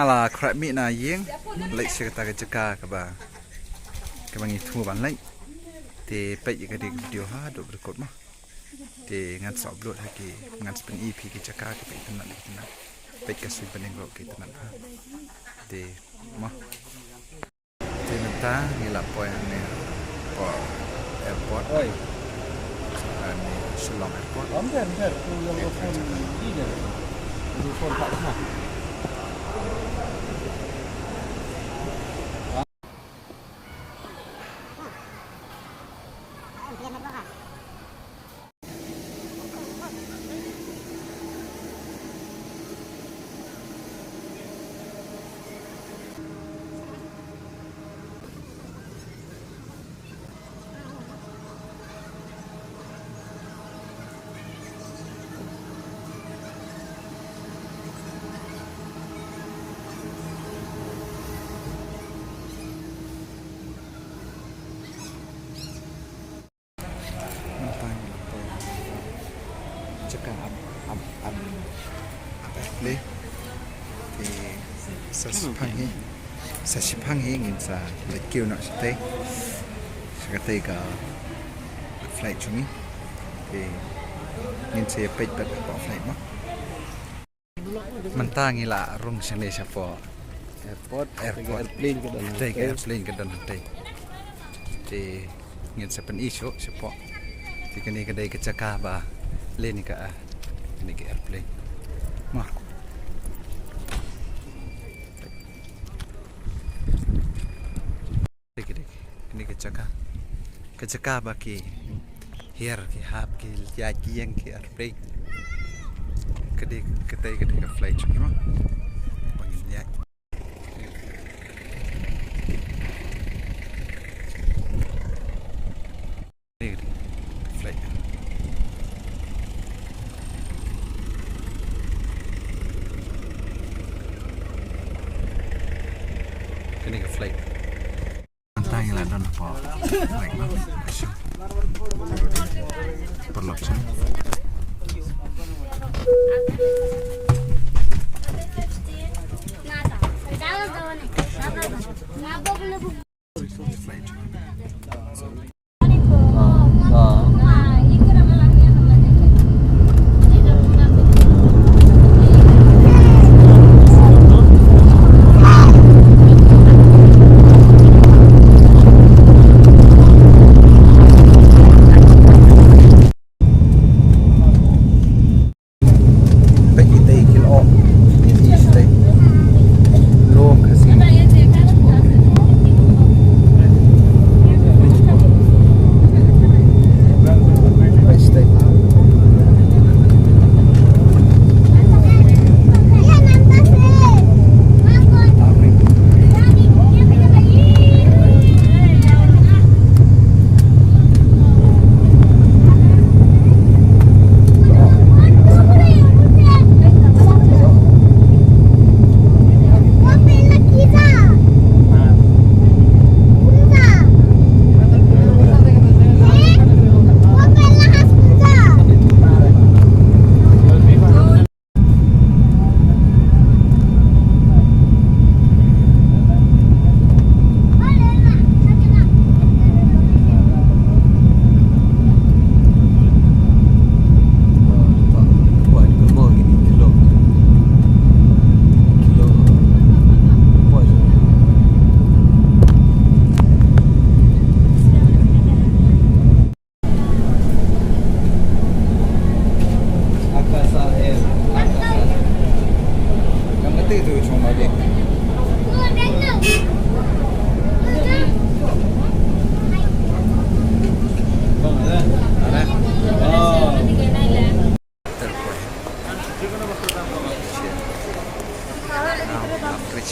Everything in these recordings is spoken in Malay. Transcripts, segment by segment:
ala krap mi na yeng lek sekata ke jeka ka ba ke bangi thu ban lek te pe ka di video ha do berikut mah te ngan sa upload ha ki ngan spen ep ki jeka ke pe tenan tenan pe ka sui peneng ro ki tenan ha te mah te nanta ngila po yang ne po airport oi ni Shillong airport Ambil tu yang phone ni je. Itu phone tak sama. Cakap apa le thì sasipang hi ngin sa lekeu nak stay sekate ka flight chungi thì ngin se page bat pa flight ma mentang ila rung sene siapa airport Airplane ke dalam. take airplane ke dalam take thì ngin sa pen isu siapa thì kini kedai kecaka ba lên ni ka ni ke airplane mah ini kecaka baki here ki hap ki ya ki yang ki airplane kedai ke flight cuma mah panggil ya flight ini ke flight tanya lah dan apa baik banget perlu cek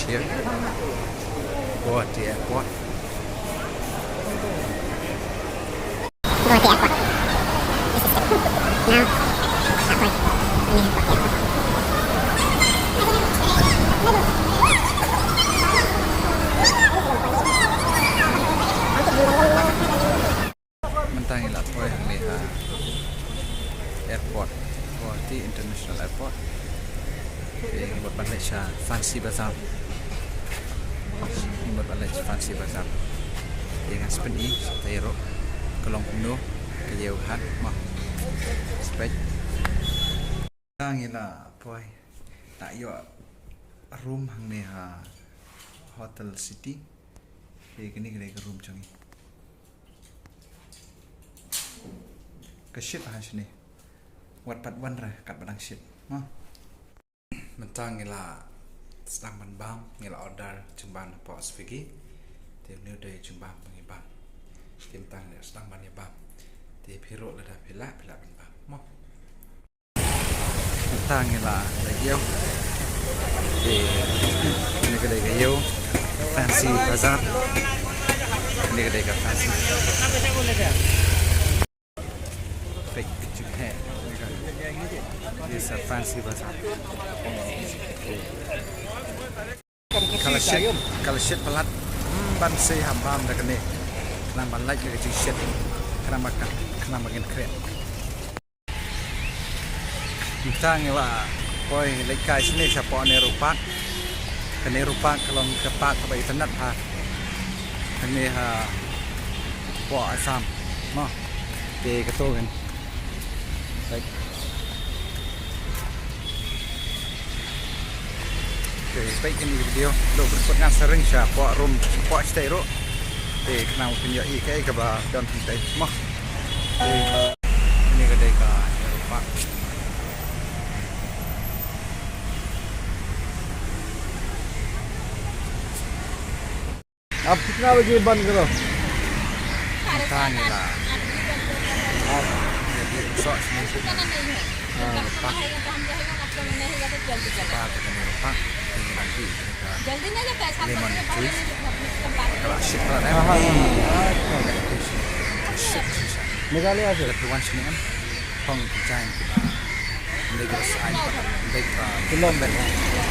here go at the airport mentang ila po yang ni airport Guwahati International Airport. Malaysia Fancy Bazaar. Imut Malaysia Fancy Bazaar. Dengan sepenuh Tairo Kelong penuh kejauhan mah spek ngila boy nak yo room hang ni ha hotel city kini ke room changi ke shit ha sini wat pat wan ra kat badang shit mah mentang ngila sedang menbang ngila order jemban pos figi tim ni dari jemban pengibang tim tang ni sedang menibang di piruk lada pila menbang mah mentang ngila lagi di ini kedai kayu Fancy Bazaar ini kedai Fancy baik juga ini Fancy Bazaar kalau shit pelat ban say hambam dah kene kenapa like ke shit kenapa makin keren kita ngela boy lekai sini siapa ne rupak kene rupak kalau ke pak ke internet ha kene ha po asam mah de ketogen baik baik ini video lo berikut ngan sering siapa room po stay ro kenal punya kayak ke ba don stay mah ini kedai ka rupak आप कितना बजे बंद करो tanya lah sok sini rupak rupak lagi जल्दी नहीं जाता है lemon juice kalau shit pelat shit susah निकाले यहाँ से Tapi once ni kan Pong design kita Mereka sign Mereka Belum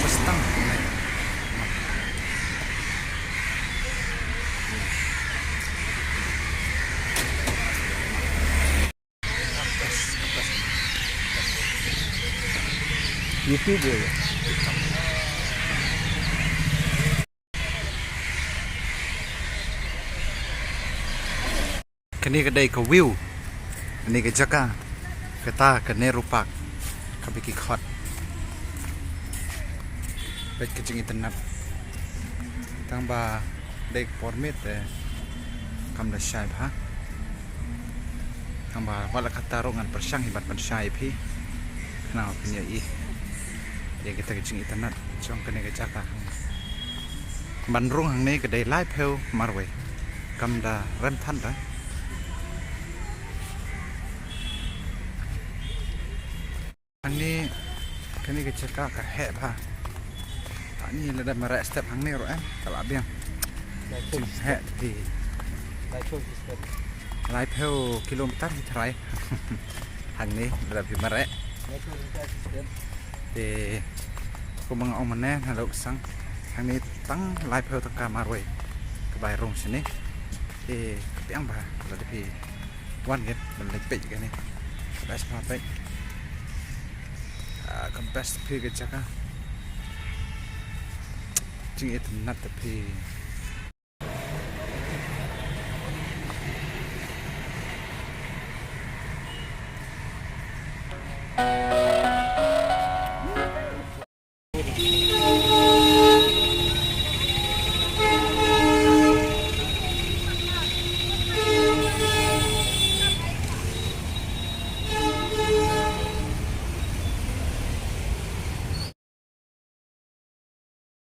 Pestang YouTube je Kini kedai ke view Ini ke Jaka Kata ke Nerupak Kabiki khot Baik kecing internet Tangba Dek permit Kam dah syai ha Tangba wala kata rongan persyang hibat persyai pi Kenal punya Dia kita kecing internet Jom kini ke Jaka Bandrung hang ni kedai live heo marwe Kam dah rentan dah Ini kini keceka ke heb ha. Tak ni lada merak step hang ni ro kalau abiang. Heb di live heo kilometer di try. Hang ni lada pi merak. Di ko mga omane na lok sang. Hang ni tang live heo tang marwe. Ke bai rong sini. Piang ba lada pi wan get lada pe ke ni. Bas pa pe. Best pig at Jaka. Jing it not the pig.